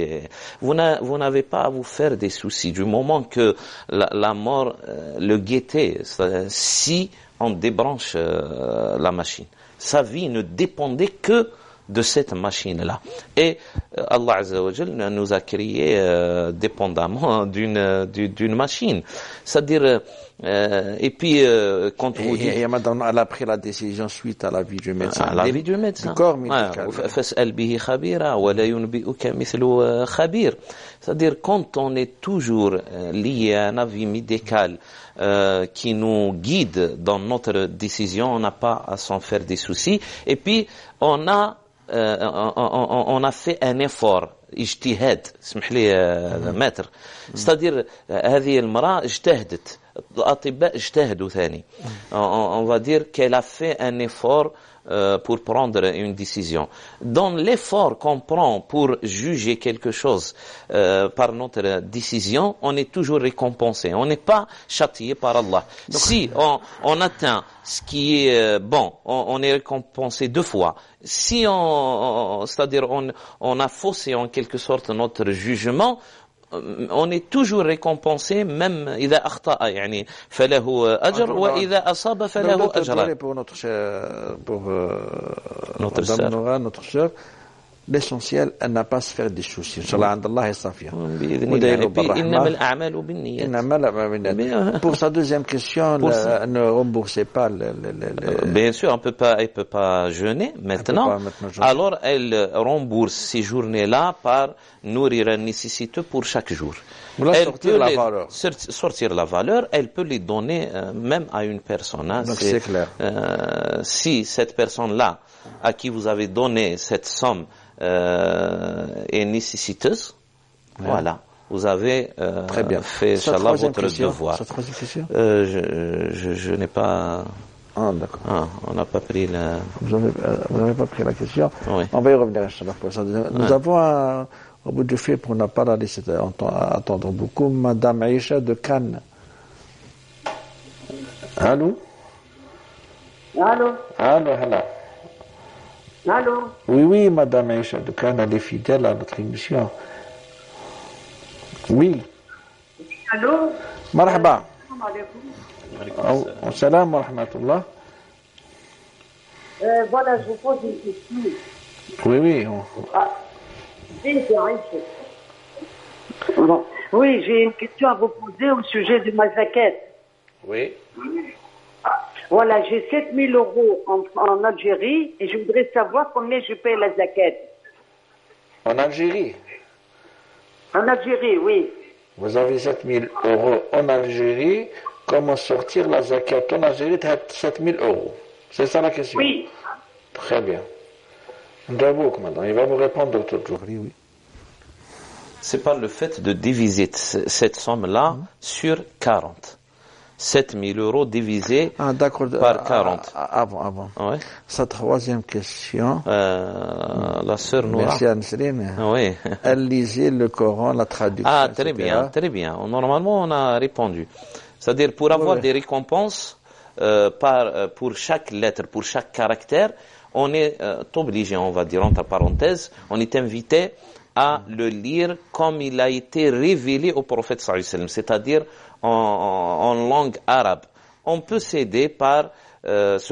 Vous n'avez pas à vous faire des soucis du moment que la mort le guettait, si on débranche la machine. Sa vie ne dépendait que de cette machine-là. Et Allah Azza wa Jal nous a créé dépendamment d'une machine. C'est-à-dire, et puis, quand vous dites... Et madame, elle a pris la décision suite à la vie du médecin. À la vie du médecin. Du corps médical. فَاسْأَلْ بِهِ خَبِيرًا وَلَا يُنْبِئُكَ مِثْلُ خَبِيرٍ. C'est-à-dire, quand on est toujours lié à un avis médical qui nous guide dans notre décision, on n'a pas à s'en faire des soucis. Et puis, on a fait un effort اجتهاد اسمح لي maître, c'est-à-dire هذه المرأة اجتهدت الأطباء اجتهدوا ثاني. On va dire qu'elle a fait un effort pour prendre une décision. Dans l'effort qu'on prend pour juger quelque chose par notre décision, on est toujours récompensé. On n'est pas châtié par Allah. Donc, si on atteint ce qui est bon, on est récompensé 2 fois. Si c'est-à-dire on a faussé en quelque sorte notre jugement, on est toujours récompensé même إذا أخطأ يعني فله أجر وإذا أصاب فله أجر. Pour notre sœur, l'essentiel, elle n'a pas à se faire des soucis. Inch'Allah, عند الله صافية. إنما الأعمال بالنيات. Pour sa deuxième question, ne remboursez pas Bien sûr, elle peut pas jeûner maintenant. Alors, elle rembourse ces journées-là par nourrir un nécessiteux pour chaque jour. Elle peut sortir la valeur, elle peut les donner même à une personne. Donc c'est clair. Si cette personne-là, à qui vous avez donné cette somme, est nécessiteuse, voilà, vous avez fait, Inch'Allah, votre devoir. Cette troisième question je n'ai pas... Ah, d'accord. On n'a pas pris la... Vous n'avez pas pris la question. Oui. On va y revenir, Inch'Allah, pour ça. Nous avons au bout du fil, pour ne pas la laisser attendre beaucoup, Madame Aïcha de Cannes. Allô? Allô? Allô? Allô? Oui, Madame Aïcha de Cannes, elle est fidèle à notre émission. Oui. Allô? Marhaba. Salam Salam wa rahmatullah. Voilà, je vous pose une question. Oui. Oui, j'ai une question à vous poser au sujet de ma zakat. Oui. Voilà, j'ai 7 000 euros en Algérie et je voudrais savoir combien je paye la zakat. En Algérie? En Algérie, oui. Vous avez 7 000 euros en Algérie. Comment sortir la zakat en Algérie de 7 000 euros? C'est ça la question? Oui. Très bien. Ndabouk, maintenant, il va vous répondre tout le jour. Oui. C'est pas le fait de diviser cette somme-là sur 40. 7 000 euros divisé par 40. Avant. Ouais. Sa troisième question. La sœur Noura. Merci Anne-Céline. Oui. Elle lisait le Coran, la traduction. Ah, très bien. Normalement, on a répondu. C'est-à-dire, pour avoir des récompenses pour chaque lettre, pour chaque caractère, on est obligé, on va dire entre parenthèses, on est invité à le lire comme il a été révélé au prophète sallallahu alayhi wa sallam, c'est-à-dire en langue arabe. On peut se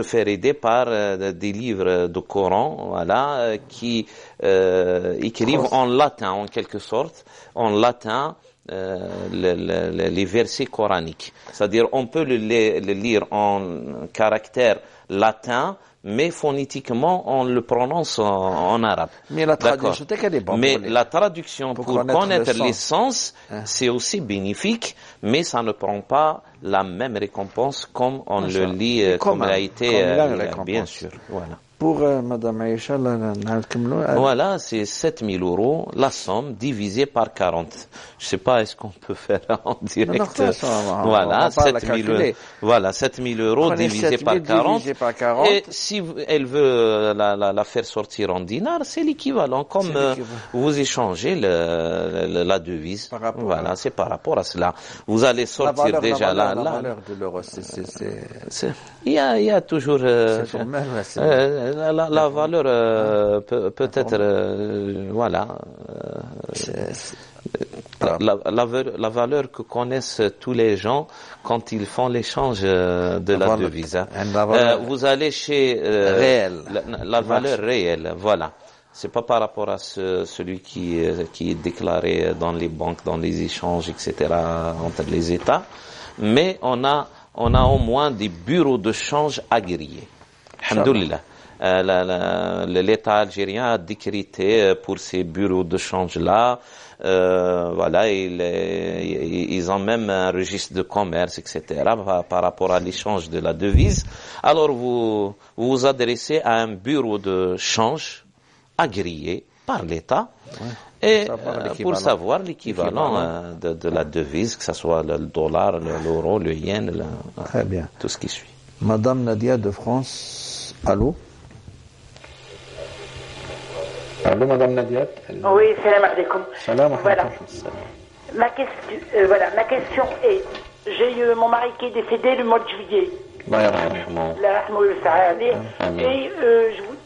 faire aider par des livres de Coran, voilà, qui écrivent en latin, en quelque sorte, en latin, les versets coraniques. C'est-à-dire, on peut le lire en caractère latin, mais phonétiquement, on le prononce en arabe. Mais la traduction, qu'elle est bonne. Mais la traduction, pour connaître les sens, c'est aussi bénéfique, mais ça ne prend pas la même récompense comme on le lit, comme il a été, bien sûr. Voilà. Pour Madame Aïcha, voilà, c'est 7 000 euros, la somme divisée par 40. Je sais pas, est-ce qu'on peut faire en direct? Voilà, 7 000 euros divisé par 40. Et si elle veut la faire sortir en dinars, c'est l'équivalent, comme vous échangez la devise. Voilà, c'est par rapport à cela. Vous allez sortir déjà là. La valeur de l'euro, il y a toujours, la valeur peut-être voilà la valeur que connaissent tous les gens quand ils font l'échange de la devise. Vous allez chez la valeur réelle, voilà. C'est pas par rapport à celui qui est déclaré dans les banques, dans les échanges, etc. entre les États, mais on a au moins des bureaux de change agréés. Alhamdoulilah. L'État algérien a décrété pour ces bureaux de change-là, voilà, ils ont même un registre de commerce, etc., par rapport à l'échange de la devise. Alors vous vous adressez à un bureau de change agréé, par l'État Ouais. et pour savoir l'équivalent de la devise, que ce soit le dollar, l'euro, le yen, Très bien. tout ce qui suit. Madame Nadia de France, allô? Allô, Madame Nadia. Oui, salam alaikum. Salam Voilà. alaikum. Ma question est, j'ai eu mon mari qui est décédé le mois de juillet. Allah yarhamou. Et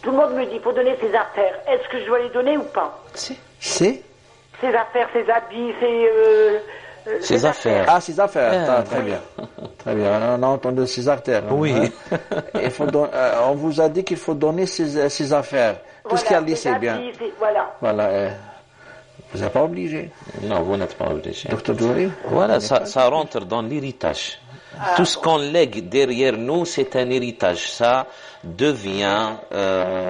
tout le monde me dit, pour donner ses affaires, est-ce que je dois les donner ou pas? C'est Ses affaires, ses habits, Ses affaires. Ah, ses affaires, très bien. Très bien, on a entendu ses artères. Oui. Il faut on vous a dit qu'il faut donner ses affaires. Tout ce qu'il y a dit, c'est bien. Voilà. Voilà. Vous n'êtes pas obligé. Non, vous n'êtes pas obligé. Docteur Djouri? Voilà, ça rentre dans l'héritage. Tout ce qu'on lègue derrière nous, c'est un héritage. Ça devient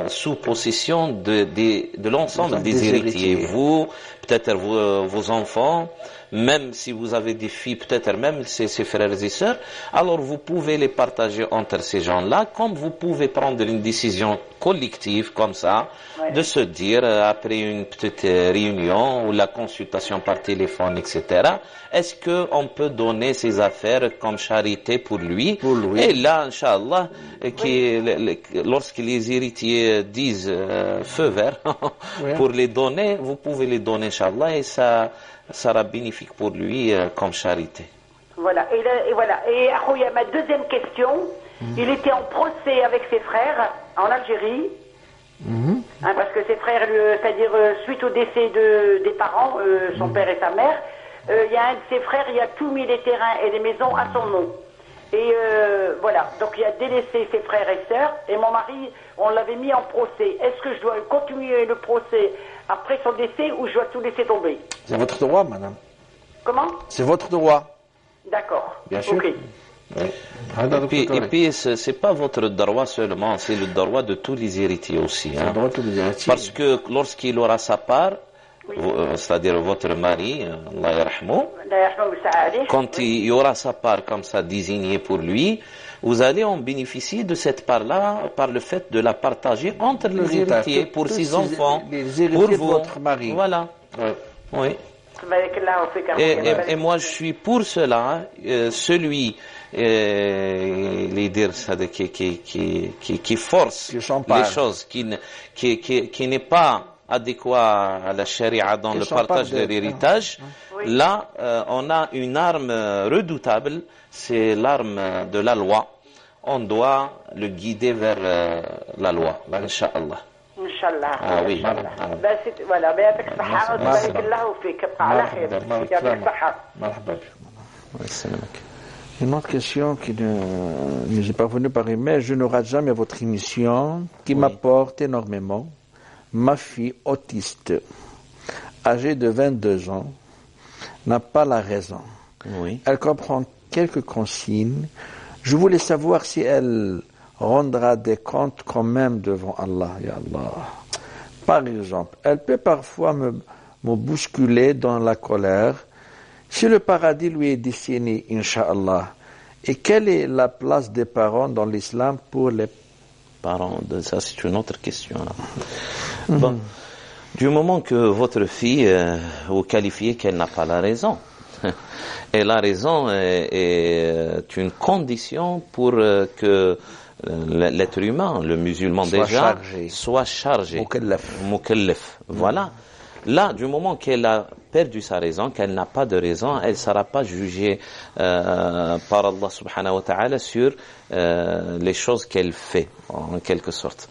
sous possession de l'ensemble des héritiers. Vous, peut-être vos enfants, même si vous avez des filles, peut-être même ses frères et sœurs, alors vous pouvez les partager entre ces gens-là, comme vous pouvez prendre une décision collective comme ça, de se dire, après une petite réunion ou la consultation par téléphone, etc., est-ce qu'on peut donner ses affaires comme charité pour lui? Et là, Inch'Allah, lorsque les héritiers disent feu vert pour les donner, vous pouvez les donner, Inch'Allah, et ça sera bénéfique pour lui comme charité. Voilà. Et Akhoya, ma deuxième question, il était en procès avec ses frères en Algérie. Parce que ses frères, c'est-à-dire suite au décès des parents, son père et sa mère, il y a un de ses frères, il a tout mis les terrains et les maisons à son nom. Et voilà, donc il a délaissé ses frères et sœurs, et mon mari, on l'avait mis en procès. Est-ce que je dois continuer le procès après son décès ou je dois tout laisser tomber? C'est votre droit, madame. Comment? C'est votre droit. D'accord. Bien sûr. Ok. Oui. Et puis c'est pas votre droit seulement, c'est le droit de tous les héritiers aussi. Hein. Parce que lorsqu'il aura sa part, c'est-à-dire votre mari, Allah yarhamou, quand il y aura sa part comme ça désignée pour lui, vous allez en bénéficier de cette part-là par le fait de la partager entre les héritiers, pour ses enfants, pour vous. Votre mari. Voilà. Oui. Et moi, je suis pour cela, celui les dire qui force les choses, qui n'est pas adéquat à la charia dans le partage de l'héritage. Là, on a une arme redoutable, c'est l'arme de la loi. On doit le guider vers la loi, Inch'Allah. Inch'Allah. Ah oui. Voilà, بيعطيك الصحة وبارك الله فيك ابقى على خير يعطيك الصحة. Une autre question qui ne nous est pas venue par email. Je ne rate jamais votre émission qui m'apporte énormément. Ma fille autiste, âgée de 22 ans, n'a pas la raison. Oui. Elle comprend quelques consignes. Je voulais savoir si elle rendra des comptes quand même devant Allah. Ya Allah. Par exemple, elle peut parfois me bousculer dans la colère. Si le paradis lui est destiné, Inch'Allah, et quelle est la place des parents dans l'islam pour les parents? Ça, c'est une autre question. Bon, du moment que votre fille, vous qualifiez qu'elle n'a pas la raison, et la raison est une condition pour que l'être humain, le musulman soit chargé. Mukallaf. Voilà. Là, du moment qu'elle a perdu sa raison, qu'elle n'a pas de raison, elle ne sera pas jugée par Allah subhanahu wa ta'ala sur les choses qu'elle fait, en quelque sorte.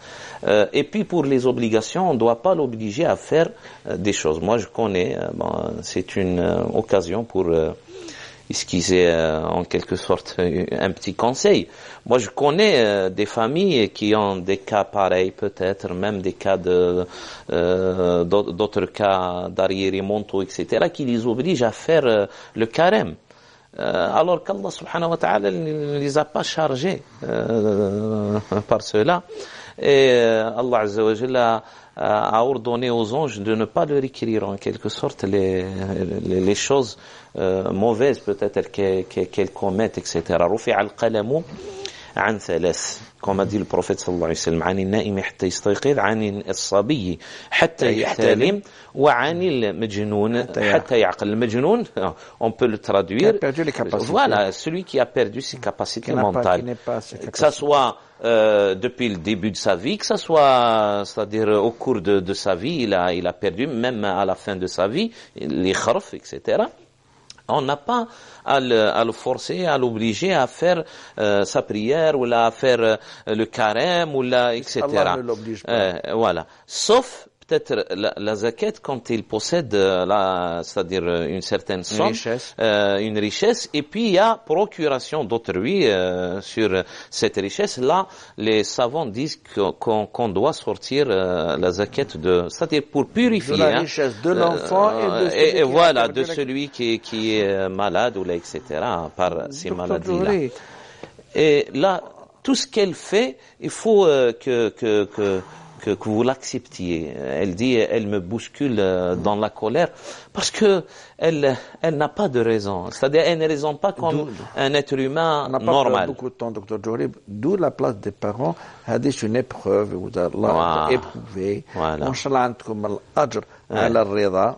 Et puis pour les obligations, on ne doit pas l'obliger à faire des choses. Moi, je connais, c'est une occasion pour esquisser en quelque sorte un petit conseil. Moi, je connais des familles qui ont des cas pareils, peut-être même des cas d'autres cas d'arriérés mentaux, etc., qui les obligent à faire le carême. Alors qu'Allah subhanahu wa ta'ala ne les a pas chargés par cela. Et Allah azza wa jalla a ordonné aux anges de ne pas leur écrire en quelque sorte les choses mauvaises peut-être qu'elles commettent, etc. رفع القلم عن ثلاث كما dit le prophète صلى الله عليه وسلم عن النائم حتى يستيقظ عن الصبي حتى يحتلم وعن المجنون حتى يعقل. المجنون on peut le traduire voilà celui qui a perdu ses capacités mentales, que ça soit depuis le début de sa vie, que ça soit c'est-à-dire au cours de sa vie, il a perdu, même à la fin de sa vie, les kharf, etc. On n'a pas à le forcer, à l'obliger à faire sa prière ou à faire le carême ou etc. Allah ne l'oblige pas. Voilà. Sauf peut-être la zakat quand il possède c'est-à-dire une certaine somme, une richesse, et puis il y a procuration d'autrui sur cette richesse. Là, les savants disent qu'on doit sortir la zakat c'est-à-dire pour purifier de la richesse de l'enfant et voilà de celui qui est malade ou là, etc. par ces maladies-là. Et là, tout ce qu'elle fait, il faut que vous l'acceptiez. Elle dit, elle me bouscule dans la colère parce que elle n'a pas de raison. C'est-à-dire, elle ne raisonne pas comme un être humain normal. On n'a pas beaucoup de temps, Dr Djourib. D'où la place des parents. C'est une épreuve. Vous allez éprouver. Inch'Allah, عندكم الأجر على الرضا,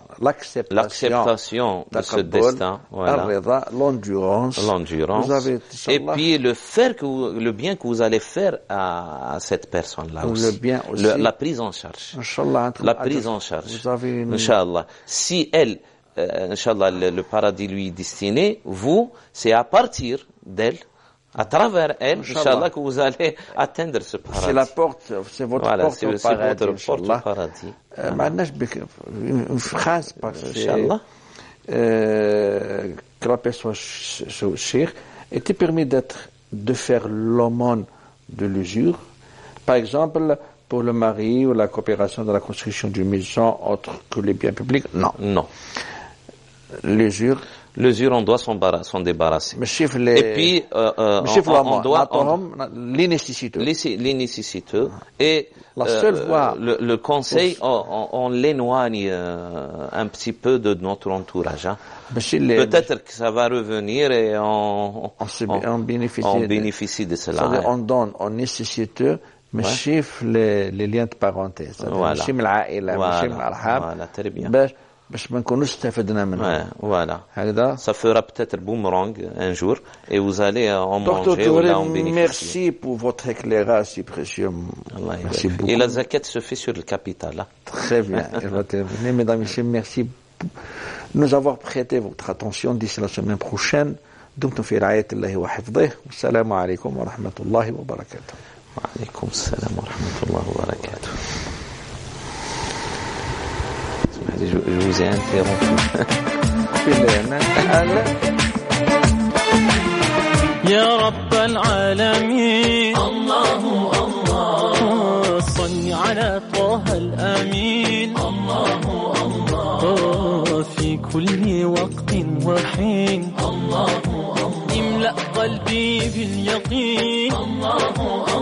l'acceptation de ce destin, voilà. l'endurance. Et puis le bien que vous allez faire à cette personne-là aussi. La prise en charge. La prise en charge. Inch'Allah. Si elle, Inch'Allah, le paradis lui est destiné, vous, c'est à partir d'elle, à travers elle, Inch'Allah, que vous allez atteindre ce paradis. C'est la porte, c'est votre porte au paradis. Votre porte au paradis. Une phrase, parce que la personne chère était permis de faire l'aumône de l'usure. Par exemple, pour le mari ou la coopération dans la construction d'une maison autre que les biens publics, non. Non. L'usure, on doit s'en débarrasser. Et puis, on doit les nécessiteux. Les nécessiteux. Et la seule voie, le conseil, on l'éloigne un petit peu de notre entourage. Hein. Peut-être que ça va revenir et on bénéficie de cela. On donne aux nécessiteux, mais chiffre les liens de parenté. Voilà, très bien. Voilà. Ça fera peut-être boomerang un jour et vous allez en manger ou là en bénéficier. Merci pour votre éclairage si précieux. Merci beaucoup. Et la zakat se fait sur le capital. Hein. Très bien. Mesdames et messieurs, merci pour nous avoir prêté votre attention. D'ici la semaine prochaine, دمتم في رعاية الله وحفظه. والسلام عليكم ورحمة الله وبركاته. وعليكم السلام ورحمة الله وبركاته. Je vous ai interrompu. يا رب العالمين الله الله صل على طه الأمين الله الله في كل وقت وحين الله الله املأ قلبي باليقين الله